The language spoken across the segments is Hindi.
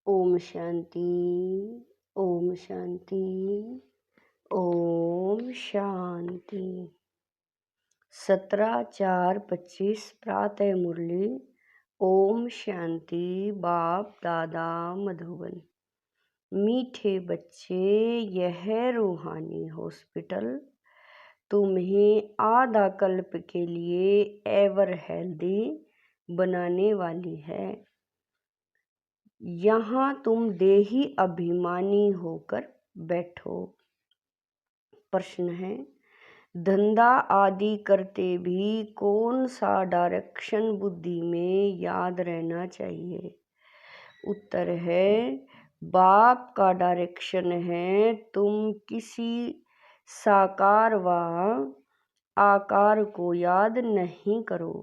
ओम शांति। ओम शांति। ओम शांति। 17/4/25 प्रातः मुरली। ओम शांति। बाप दादा मधुबन। मीठे बच्चे, यह रूहानी हॉस्पिटल तुम्हें आधा कल्प के लिए एवर हेल्दी बनाने वाली है। यहाँ तुम देही अभिमानी होकर बैठो। प्रश्न है, धंधा आदि करते भी कौन सा डायरेक्शन बुद्धि में याद रहना चाहिए? उत्तर है, बाप का डायरेक्शन है तुम किसी साकार व आकार को याद नहीं करो।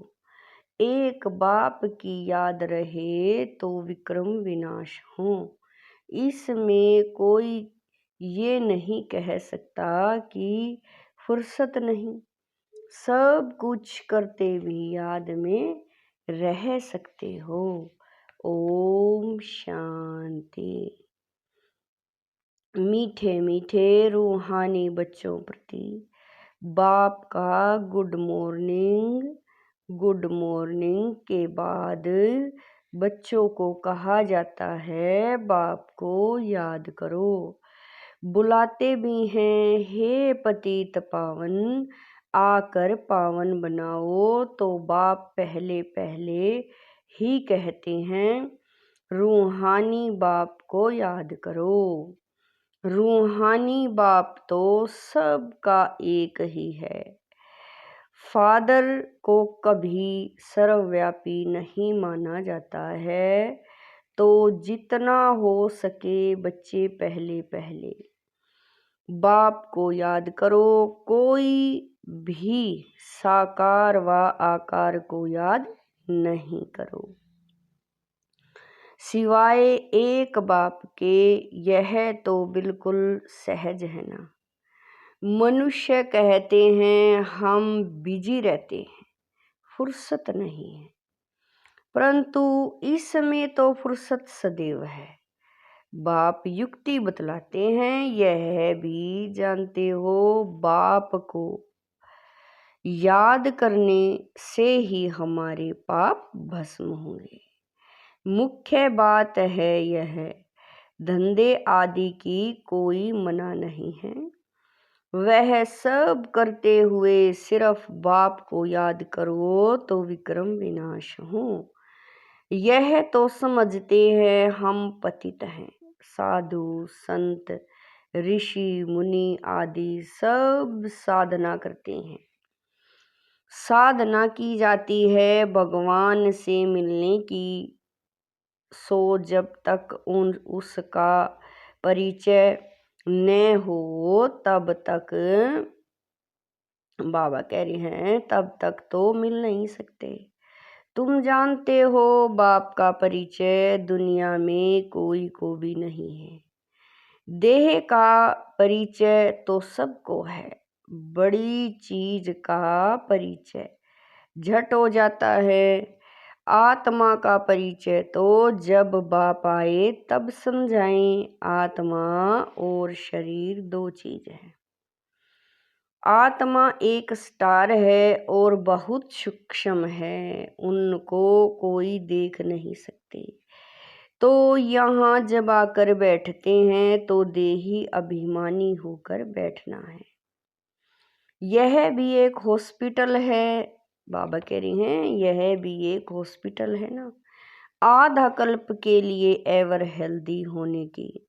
एक बाप की याद रहे तो विक्रम विनाश हो। इसमें कोई ये नहीं कह सकता कि फुर्सत नहीं। सब कुछ करते भी याद में रह सकते हो। ओम शांति। मीठे मीठे रूहानी बच्चों प्रति बाप का गुड मॉर्निंग। गुड मॉर्निंग के बाद बच्चों को कहा जाता है बाप को याद करो। बुलाते भी हैं, हे पतित पावन आकर पावन बनाओ, तो बाप पहले पहले ही कहते हैं रूहानी बाप को याद करो। रूहानी बाप तो सबका एक ही है। फादर को कभी सर्वव्यापी नहीं माना जाता है, तो जितना हो सके बच्चे पहले पहले बाप को याद करो। कोई भी साकार व आकार को याद नहीं करो सिवाय एक बाप के। यह तो बिल्कुल सहज है ना। मनुष्य कहते हैं हम बिजी रहते हैं, फुर्सत नहीं है, परंतु इसमें तो फुर्सत सदैव है। बाप युक्ति बतलाते हैं, यह भी जानते हो बाप को याद करने से ही हमारे पाप भस्म होंगे। मुख्य बात है यह, धंधे आदि की कोई मना नहीं है। वह सब करते हुए सिर्फ बाप को याद करो तो विक्रम विनाश हो। यह तो समझते हैं हम पतित हैं। साधु संत ऋषि मुनि आदि सब साधना करते हैं। साधना की जाती है भगवान से मिलने की। सो जब तक उसका परिचय न हो तब तक, बाबा कह रहे हैं, तब तक तो मिल नहीं सकते। तुम जानते हो बाप का परिचय दुनिया में कोई को भी नहीं है। देह का परिचय तो सबको है। बड़ी चीज का परिचय झट हो जाता है। आत्मा का परिचय तो जब बाप आए तब समझाएं। आत्मा और शरीर दो चीज है। आत्मा एक स्टार है और बहुत सूक्ष्म है, उनको कोई देख नहीं सकते। तो यहाँ जब आकर बैठते हैं तो देही अभिमानी होकर बैठना है। यह भी एक हॉस्पिटल है। बाबा कह रहे हैं यह भी एक हॉस्पिटल है ना। आधा कल्प के लिए एवर हेल्दी होने की।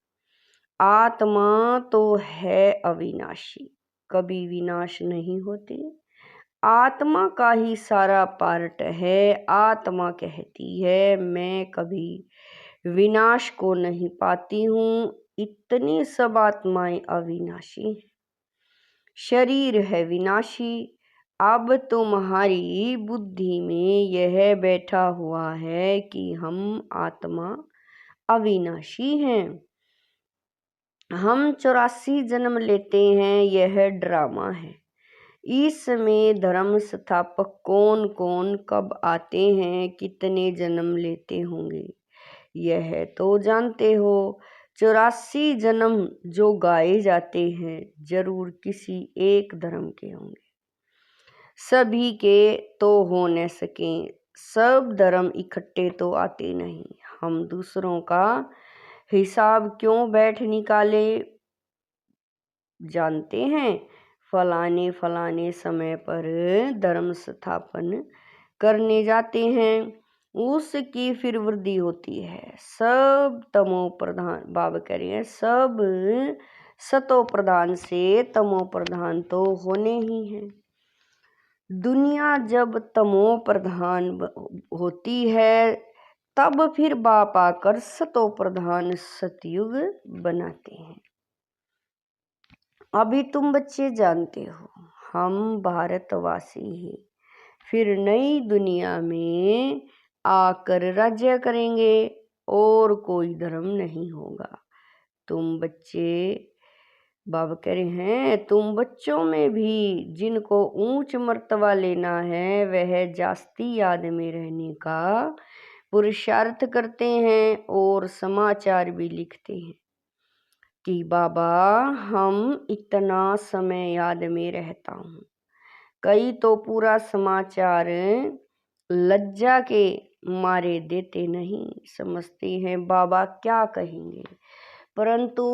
आत्मा तो है अविनाशी, कभी विनाश नहीं होती। आत्मा का ही सारा पार्ट है। आत्मा कहती है मैं कभी विनाश को नहीं पाती हूँ। इतनी सब आत्माएं अविनाशी हैं। शरीर है विनाशी। अब तुम्हारी बुद्धि में यह बैठा हुआ है कि हम आत्मा अविनाशी हैं। हम 84 जन्म लेते हैं, यह ड्रामा है। इसमें धर्म स्थापक कौन कौन कब आते हैं, कितने जन्म लेते होंगे, यह तो जानते हो 84 जन्म जो गाए जाते हैं जरूर किसी एक धर्म के होंगे। सभी के तो हो न सके, सब धर्म इकट्ठे तो आते नहीं। हम दूसरों का हिसाब क्यों बैठ निकाले, जानते हैं फलाने फलाने समय पर धर्म स्थापन करने जाते हैं, उसकी फिर वृद्धि होती है। सब तमो प्रधान, बाबा कह रहे हैं सब सतो प्रधान से तमो प्रधान तो होने ही हैं। दुनिया जब तमो प्रधान होती है तब फिर बाप आकर सतो प्रधान सतयुग बनाते हैं। अभी तुम बच्चे जानते हो हम भारतवासी ही फिर नई दुनिया में आकर राज्य करेंगे और कोई धर्म नहीं होगा। तुम बच्चे, बाबा कह रहे हैं तुम बच्चों में भी जिनको ऊंच मर्तबा लेना है वह जास्ती याद में रहने का पुरुषार्थ करते हैं और समाचार भी लिखते हैं कि बाबा हम इतना समय याद में रहता हूँ। कई तो पूरा समाचार लज्जा के मारे देते नहीं, समझते हैं बाबा क्या कहेंगे, परंतु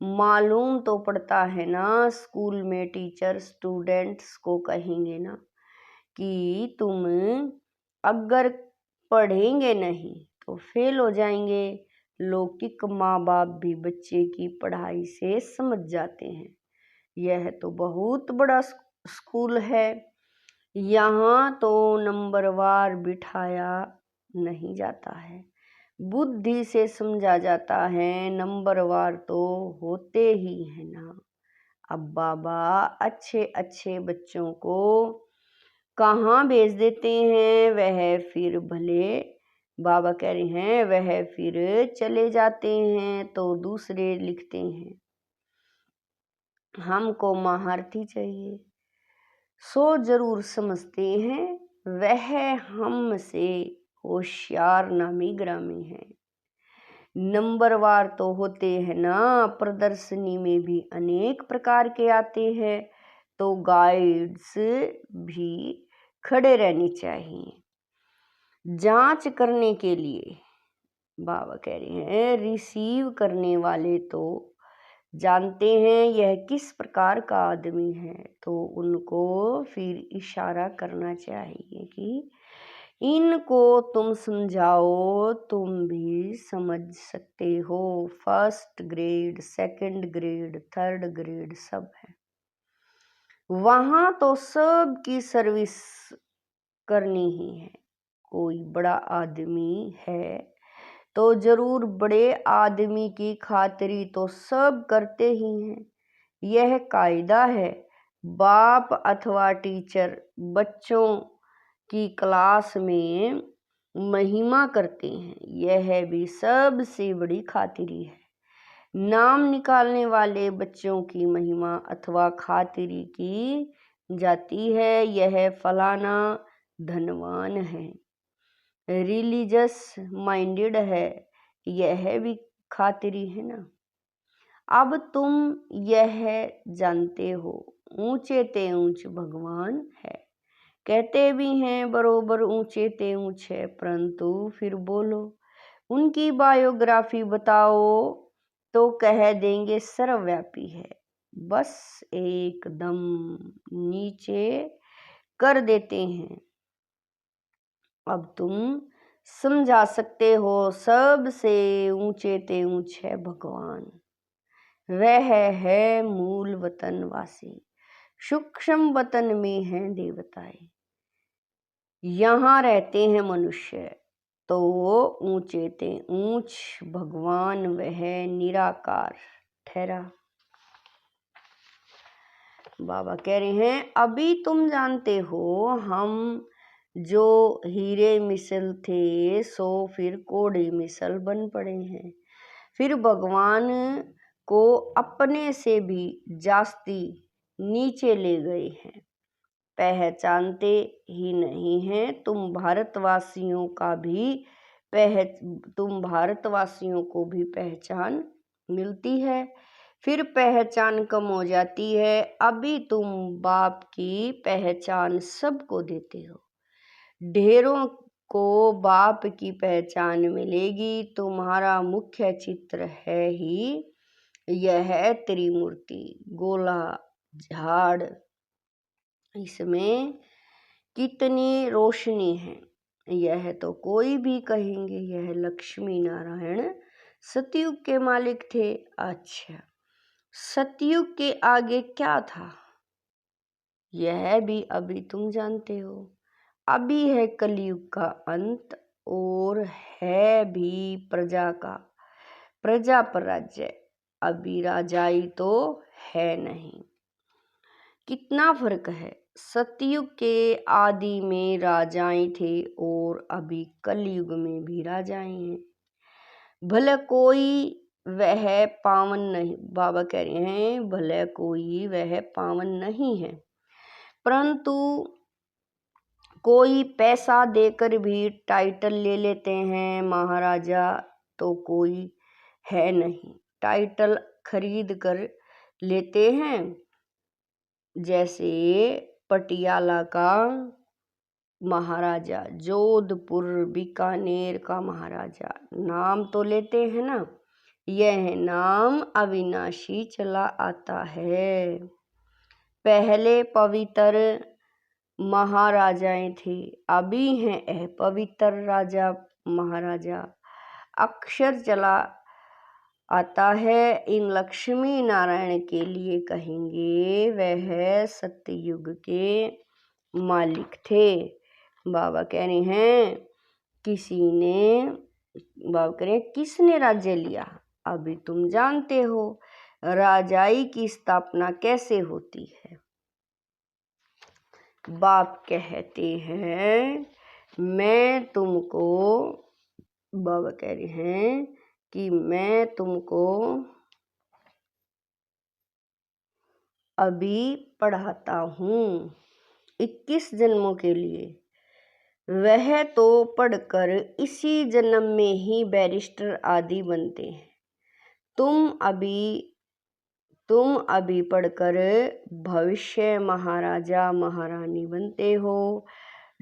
मालूम तो पड़ता है ना, स्कूल में टीचर स्टूडेंट्स को कहेंगे ना कि तुम अगर पढ़ेंगे नहीं तो फेल हो जाएंगे। लौकिक माँ बाप भी बच्चे की पढ़ाई से समझ जाते हैं। यह तो बहुत बड़ा स्कूल है, यहाँ तो नंबरवार बिठाया नहीं जाता है, बुद्धि से समझा जाता है, नंबरवार तो होते ही है ना। अब बाबा अच्छे अच्छे बच्चों को कहाँ भेज देते हैं, वह फिर भले, बाबा कह रहे हैं वह फिर चले जाते हैं तो दूसरे लिखते हैं हमको महारथी चाहिए। सो जरूर समझते हैं वह हमसे होशियार नामी ग्रामी है। नंबरवार तो होते हैं ना, प्रदर्शनी में भी अनेक प्रकार के आते हैं तो गाइड्स भी खड़े रहने चाहिए जांच करने के लिए। बाबा कह रहे हैं रिसीव करने वाले तो जानते हैं यह किस प्रकार का आदमी है तो उनको फिर इशारा करना चाहिए कि इनको तुम समझाओ, तुम भी समझ सकते हो। First grade, second grade, third grade सब है वहाँ तो सब की सर्विस करनी ही है। कोई बड़ा आदमी है तो जरूर बड़े आदमी की खातिरी तो सब करते ही हैं, यह कायदा है। बाप अथवा टीचर बच्चों की क्लास में महिमा करते हैं, यह भी सबसे बड़ी खातिरी है। नाम निकालने वाले बच्चों की महिमा अथवा खातिरी की जाती है, यह फलाना धनवान है, रिलीजियस माइंडेड है, यह भी खातिरी है ना। अब तुम यह जानते हो ऊंचे ते ऊंच भगवान है, कहते भी हैं बरोबर ऊंचे ते ऊंच है, परंतु फिर बोलो उनकी बायोग्राफी बताओ तो कह देंगे सर्वव्यापी है, बस एकदम नीचे कर देते हैं। अब तुम समझा सकते हो सबसे ऊंचे ते ऊंच है भगवान, वह है मूल वतन वासी, सूक्ष्म वतन में हैं देवताएं, यहाँ रहते हैं मनुष्य तो वो ऊंचे ते ऊंच भगवान वह निराकार ठहरा। बाबा कह रहे हैं अभी तुम जानते हो हम जो हीरे मिसल थे सो फिर कोड़े मिसल बन पड़े हैं, फिर भगवान को अपने से भी जास्ती नीचे ले गए हैं, पहचानते ही नहीं हैं। तुम भारतवासियों का भी तुम भारतवासियों को भी पहचान मिलती है, फिर पहचान कम हो जाती है। अभी तुम बाप की पहचान सबको देते हो, ढेरों को बाप की पहचान मिलेगी। तुम्हारा मुख्य चित्र है ही यह त्रिमूर्ति गोला झाड़, इसमें कितनी रोशनी है, यह तो कोई भी कहेंगे यह लक्ष्मी नारायण सतयुग के मालिक थे। अच्छा, सतयुग के आगे क्या था, यह भी अभी तुम जानते हो। अभी है कलयुग का अंत और है भी प्रजा पर राज्य। अभी राजाई तो है नहीं। कितना फर्क है, सतयुग के आदि में राजाएं थे और अभी कलयुग में भी राजाएं हैं। भले कोई वह पावन नहीं, बाबा कह रहे हैं भले कोई वह पावन नहीं है, परंतु कोई पैसा देकर भी टाइटल ले लेते हैं महाराजा, तो कोई है नहीं। टाइटल खरीद कर लेते हैं, जैसे पटियाला का महाराजा, जोधपुर बीकानेर का महाराजा, नाम तो लेते हैं ना, यह नाम अविनाशी चला आता है। पहले पवित्र महाराजाएं थे, अभी हैं अपवित्र राजा महाराजा। अक्षर चला आता है, इन लक्ष्मी नारायण के लिए कहेंगे वह सतयुग के मालिक थे। बाबा कह रहे हैं बाबा कह रहे हैं किसने राज्य लिया, अभी तुम जानते हो राजाई की स्थापना कैसे होती है। बाप कहते हैं मैं तुमको, बाबा कह रहे हैं कि मैं तुमको अभी पढ़ाता हूँ 21 जन्मों के लिए। वह तो पढ़कर इसी जन्म में ही बैरिस्टर आदि बनते हैं। तुम अभी पढ़कर भविष्य महाराजा महारानी बनते हो।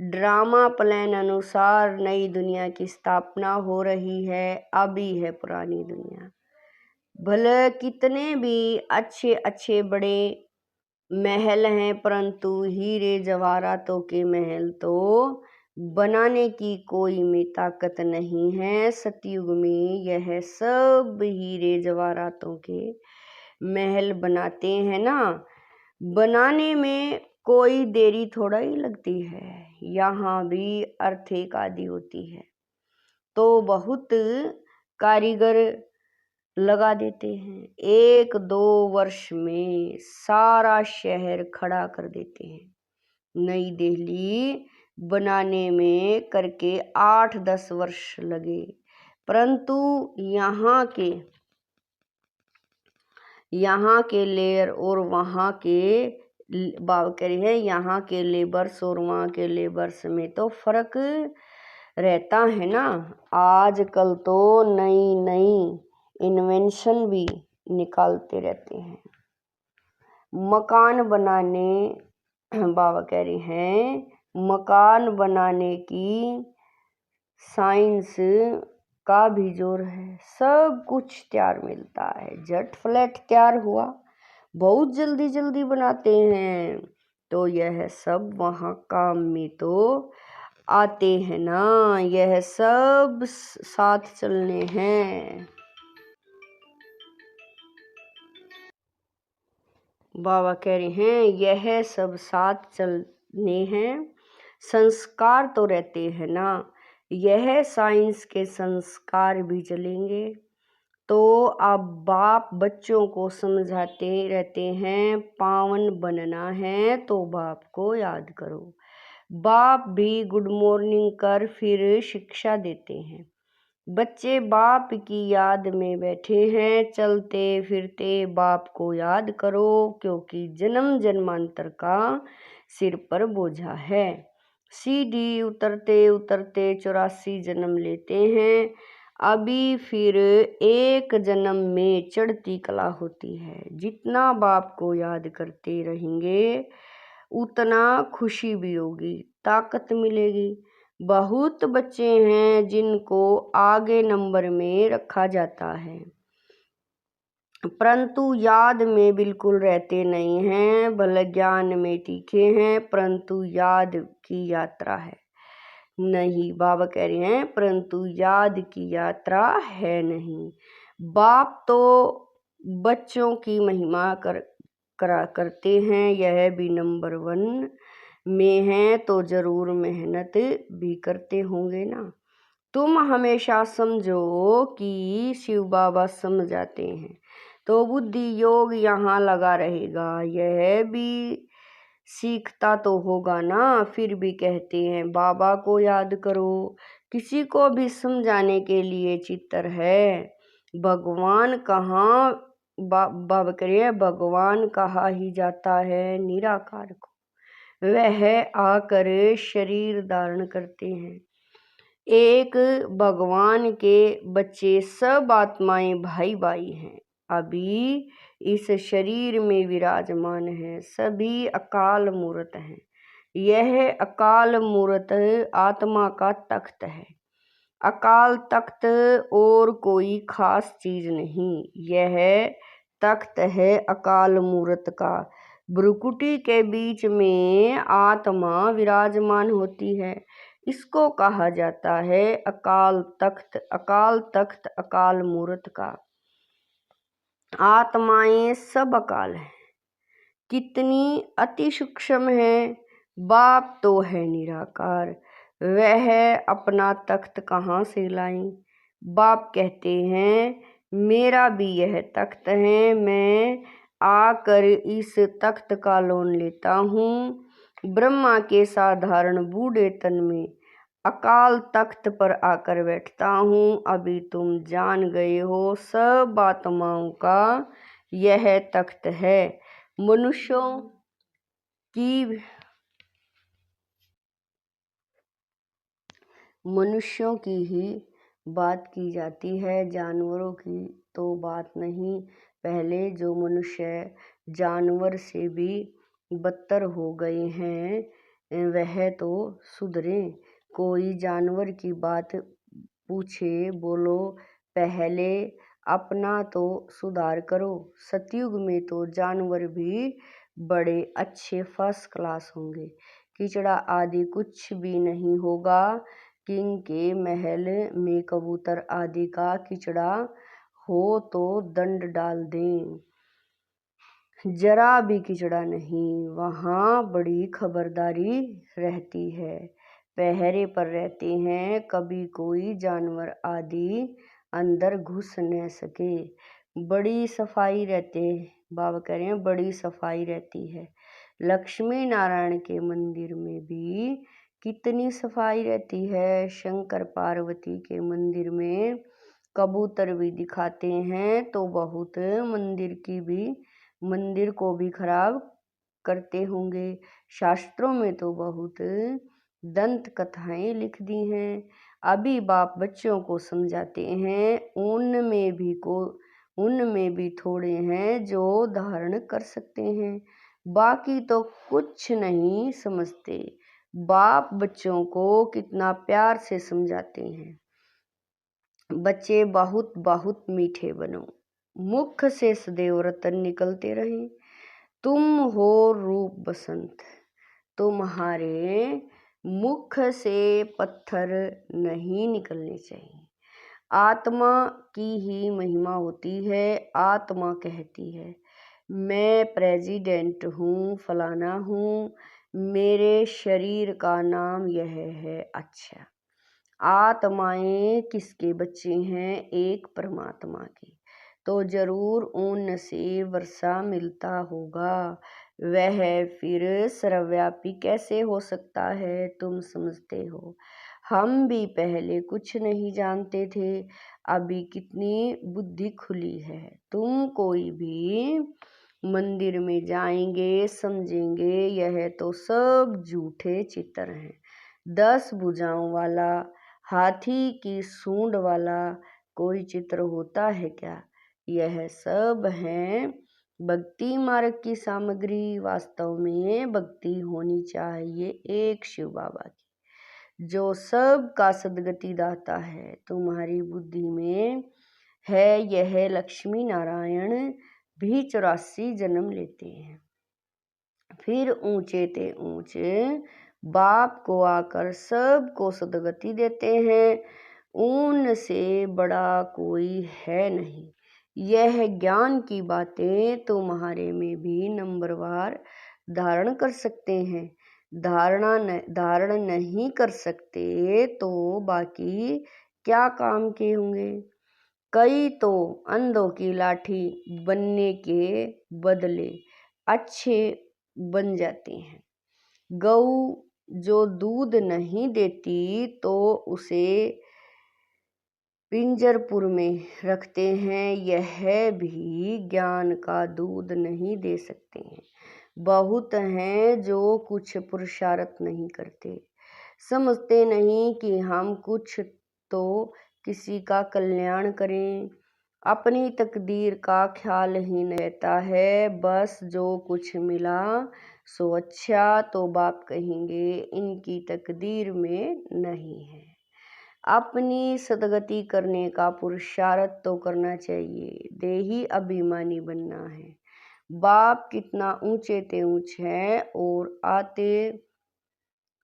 ड्रामा प्लान अनुसार नई दुनिया की स्थापना हो रही है, अभी है पुरानी दुनिया। भले कितने भी अच्छे अच्छे बड़े महल हैं, परंतु हीरे जवाहरातों के महल तो बनाने की कोई में ताकत नहीं है। सतयुग में यह सब हीरे जवाहरातों के महल बनाते हैं ना, बनाने में कोई देरी थोड़ा ही लगती है। यहाँ भी आर्थिक आदि होती है तो बहुत कारीगर लगा देते हैं, 1-2 वर्ष में सारा शहर खड़ा कर देते हैं। नई दिल्ली बनाने में करके 8-10 वर्ष लगे, परंतु यहाँ के लेयर और वहाँ के बाबा कह रही है यहाँ के लेबर्स और वहाँ के लेबर्स में तो फर्क रहता है ना। आजकल तो नई नई इन्वेंशन भी निकालते रहते हैं। मकान बनाने, बाबा कह रहे हैं मकान बनाने की साइंस का भी जोर है, सब कुछ तैयार मिलता है। झट फ्लैट तैयार हुआ, बहुत जल्दी जल्दी बनाते हैं, तो यह सब वहाँ काम में तो आते हैं ना, यह सब साथ चलने हैं। बाबा कह रहे हैं यह सब साथ चलने हैं। संस्कार तो रहते हैं ना, यह साइंस के संस्कार भी चलेंगे। तो अब बाप बच्चों को समझाते रहते हैं पावन बनना है तो बाप को याद करो। बाप भी गुड मॉर्निंग कर फिर शिक्षा देते हैं। बच्चे बाप की याद में बैठे हैं, चलते फिरते बाप को याद करो, क्योंकि जन्म जन्मांतर का सिर पर बोझा है। सीढ़ी उतरते उतरते 84 जन्म लेते हैं। अभी फिर एक जन्म में चढ़ती कला होती है। जितना बाप को याद करते रहेंगे उतना खुशी भी होगी, ताकत मिलेगी। बहुत बच्चे हैं जिनको आगे नंबर में रखा जाता है, परंतु याद में बिल्कुल रहते नहीं हैं। भले ज्ञान में तीखे हैं, परंतु याद की यात्रा है नहीं। बाबा कह रहे हैं परंतु याद की यात्रा है नहीं। बाप तो बच्चों की महिमा करा करते हैं, यह भी नंबर 1 में हैं तो जरूर मेहनत भी करते होंगे ना। तुम हमेशा समझो कि शिव बाबा समझाते हैं तो बुद्धि योग यहाँ लगा रहेगा। यह भी सीखता तो होगा ना, फिर भी कहते हैं बाबा को याद करो। किसी को भी समझाने के लिए चित्तर है। भगवान कहाँ बाबा करिए भगवान कहा ही जाता है निराकार को। वह आकर शरीर धारण करते हैं। एक भगवान के बच्चे सब आत्माएं भाई भाई हैं। अभी इस शरीर में विराजमान है, सभी अकाल मूर्त हैं। यह अकाल मूर्त आत्मा का तख्त है। अकाल तख्त और कोई खास चीज नहीं, यह तख्त है अकाल मूर्त का। भ्रुकुटी के बीच में आत्मा विराजमान होती है, इसको कहा जाता है अकाल तख्त। अकाल तख्त अकाल मूर्त का। आत्माएं सब अकाल है, कितनी अति सूक्ष्म है। बाप तो है निराकार, वह अपना तख्त कहाँ से लाएं। बाप कहते हैं मेरा भी यह तख्त है, मैं आकर इस तख्त का लोन लेता हूँ। ब्रह्मा के साधारण बूढ़े तन में अकाल तख्त पर आकर बैठता हूँ। अभी तुम जान गए हो सब आत्माओं का यह तख्त है। मनुष्यों की ही बात की जाती है, जानवरों की तो बात नहीं। पहले जो मनुष्य जानवर से भी बदतर हो गए हैं वह तो सुधरे। कोई जानवर की बात पूछे, बोलो पहले अपना तो सुधार करो। सतयुग में तो जानवर भी बड़े अच्छे फर्स्ट क्लास होंगे। कीचड़ा आदि कुछ भी नहीं होगा। किंग के महल में कबूतर आदि का कीचड़ा हो तो दंड डाल दें, जरा भी कीचड़ा नहीं। वहाँ बड़ी खबरदारी रहती है, पहरे पर रहते हैं, कभी कोई जानवर आदि अंदर घुस न सके। बड़ी सफाई रहते, बाबा कह रहे हैं बड़ी सफाई रहती है। लक्ष्मी नारायण के मंदिर में भी कितनी सफाई रहती है। शंकर पार्वती के मंदिर में कबूतर भी दिखाते हैं तो बहुत मंदिर को भी खराब करते होंगे। शास्त्रों में तो बहुत दंत कथाएं लिख दी हैं। अभी बाप बच्चों को समझाते हैं, उनमें भी थोड़े हैं जो धारण कर सकते हैं, बाकी तो कुछ नहीं समझते। बाप बच्चों को कितना प्यार से समझाते हैं, बच्चे बहुत बहुत मीठे बनो, मुख से सदैव रतन निकलते रहें। तुम हो रूप बसंत, तुम्हारे मुख से पत्थर नहीं निकलने चाहिए। आत्मा की ही महिमा होती है। आत्मा कहती है मैं प्रेसिडेंट हूँ, फलाना हूँ, मेरे शरीर का नाम यह है। अच्छा, आत्माएं किसके बच्चे हैं? एक परमात्मा के, तो जरूर उन से वर्षा मिलता होगा। वह फिर सर्वव्यापी कैसे हो सकता है? तुम समझते हो, हम भी पहले कुछ नहीं जानते थे, अभी कितनी बुद्धि खुली है। तुम कोई भी मंदिर में जाएंगे समझेंगे यह तो सब झूठे चित्र हैं। 10 भुजाओं वाला, हाथी की सूंड वाला कोई चित्र होता है क्या? यह सब है भक्ति मार्ग की सामग्री। वास्तव में भक्ति होनी चाहिए एक शिव बाबा की, जो सब का सदगति दाता है। तुम्हारी बुद्धि में है यह लक्ष्मी नारायण भी 84 जन्म लेते हैं, फिर ऊंचे ते ऊंचे बाप को आकर सबको सदगति देते हैं। उनसे बड़ा कोई है नहीं। यह ज्ञान की बातें तुम्हारे में भी नंबरवार धारण कर सकते हैं। धारण नहीं कर सकते तो बाकी क्या काम के होंगे? कई तो अंधों की लाठी बनने के बदले अच्छे बन जाते हैं। गऊ जो दूध नहीं देती तो उसे पिंजरपुर में रखते हैं, यह भी ज्ञान का दूध नहीं दे सकते हैं। बहुत हैं जो कुछ पुरुषार्थ नहीं करते, समझते नहीं कि हम कुछ तो किसी का कल्याण करें। अपनी तकदीर का ख्याल ही नहीं रहता है, बस जो कुछ मिला सो अच्छा, तो बाप कहेंगे इनकी तकदीर में नहीं है। अपनी सदगति करने का पुरुषार्थ तो करना चाहिए, देही अभिमानी बनना है। बाप कितना ऊंचे ते ऊंच है और आते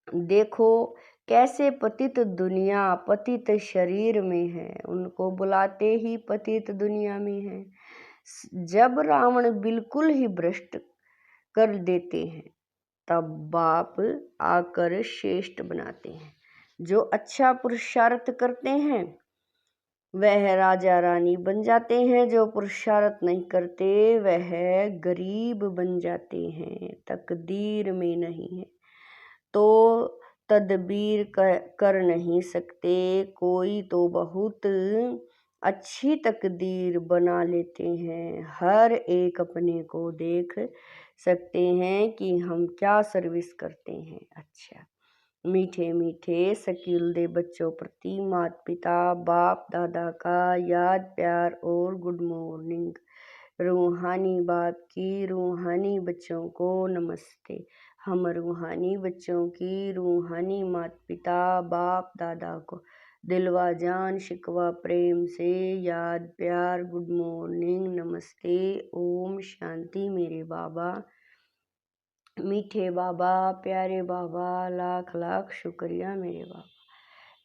देखो कैसे पतित दुनिया पतित शरीर में है, उनको बुलाते ही पतित दुनिया में है। जब रावण बिल्कुल ही भ्रष्ट कर देते हैं तब बाप आकर श्रेष्ठ बनाते हैं। जो अच्छा पुरुषार्थ करते हैं वह राजा रानी बन जाते हैं, जो पुरुषार्थ नहीं करते वह गरीब बन जाते हैं। तकदीर में नहीं है तो तदबीर कर नहीं सकते। कोई तो बहुत अच्छी तकदीर बना लेते हैं। हर एक अपने को देख सकते हैं कि हम क्या सर्विस करते हैं। अच्छा, मीठे मीठे शकील दे बच्चों प्रति माता पिता बाप दादा का याद प्यार और गुड मॉर्निंग। रूहानी बाप की रूहानी बच्चों को नमस्ते। हम रूहानी बच्चों की रूहानी माता पिता बाप दादा को दिलवा जान शिकवा प्रेम से याद प्यार गुड मॉर्निंग नमस्ते ओम शांति। मेरे बाबा मीठे बाबा प्यारे बाबा लाख लाख शुक्रिया मेरे बाबा।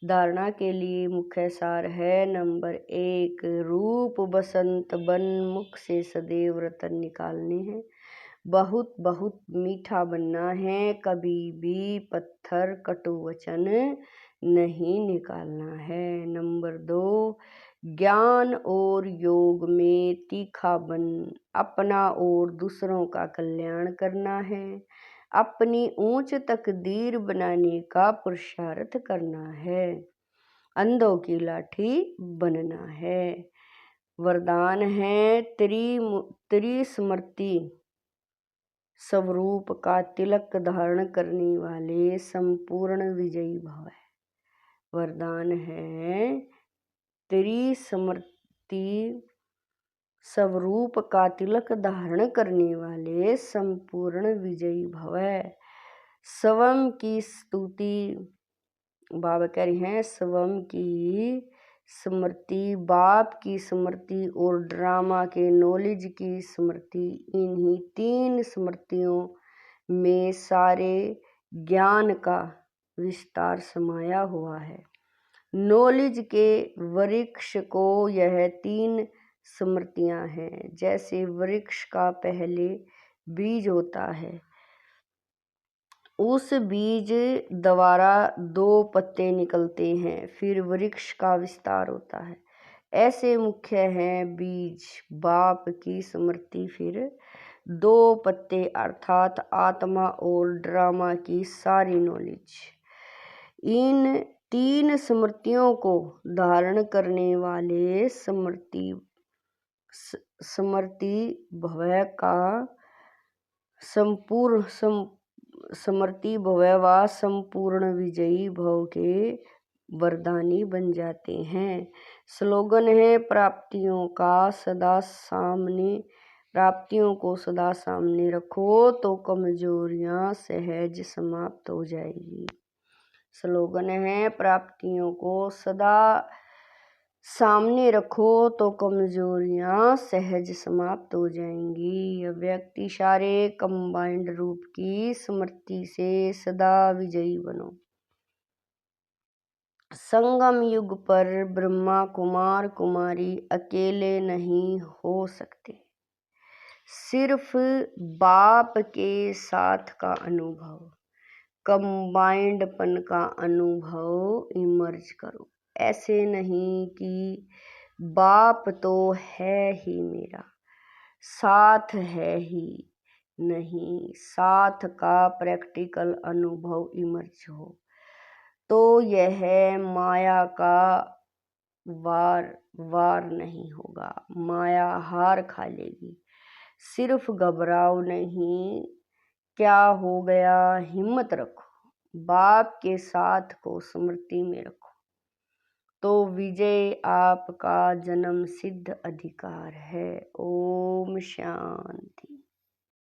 धारणा के लिए मुख्य सार है नंबर 1, रूप बसंत बन मुख से सदैव रतन निकालने हैं। बहुत बहुत मीठा बनना है, कभी भी पत्थर कटु वचन नहीं निकालना है। नंबर 2, ज्ञान और योग में तीखा बन अपना और दूसरों का कल्याण करना है। अपनी ऊंच तकदीर बनाने का पुरुषार्थ करना है। अंधों की लाठी बनना है। वरदान है त्रिस्मृति स्वरूप का तिलक धारण करने वाले संपूर्ण विजयी भव है। वरदान है त्रिस्मृति स्वरूप का तिलक धारण करने वाले संपूर्ण विजयी भव है। स्वयं की स्तुति बाबा कह रहे हैं, स्वयं की स्मृति बाप की स्मृति और ड्रामा के नॉलेज की स्मृति, इन्हीं 3 स्मृतियों में सारे ज्ञान का विस्तार समाया हुआ है। नॉलेज के वृक्ष को यह 3 स्मृतियां हैं। जैसे वृक्ष का पहले बीज होता है, उस बीज द्वारा 2 पत्ते निकलते हैं, फिर वृक्ष का विस्तार होता है। ऐसे मुख्य हैं बीज बाप की स्मृति, फिर 2 पत्ते अर्थात आत्मा और ड्रामा की सारी नॉलेज। इन 3 स्मृतियों को धारण करने वाले स्मृति भव का समर्थी भव व संपूर्ण विजयी भव के वरदानी बन जाते हैं। स्लोगन है प्राप्तियों को सदा सामने रखो तो कमजोरियां सहज समाप्त हो जाएगी। स्लोगन है प्राप्तियों को सदा सामने रखो तो कमजोरियां सहज समाप्त हो जाएंगी। व्यक्ति सारे कंबाइंड रूप की स्मृति से सदा विजयी बनो। संगम युग पर ब्रह्मा कुमार कुमारी अकेले नहीं हो सकते। सिर्फ बाप के साथ का अनुभव, कंबाइंडपन का अनुभव इमर्ज करो। ऐसे नहीं कि बाप तो है ही मेरा, साथ है ही नहीं, साथ का प्रैक्टिकल अनुभव इमर्ज हो तो यह माया का वार नहीं होगा। माया हार खा लेगी। सिर्फ घबराओ नहीं, क्या हो गया, हिम्मत रखो, बाप के साथ को स्मृति में रखो तो विजय आपका जन्म सिद्ध अधिकार है। ओम शांति।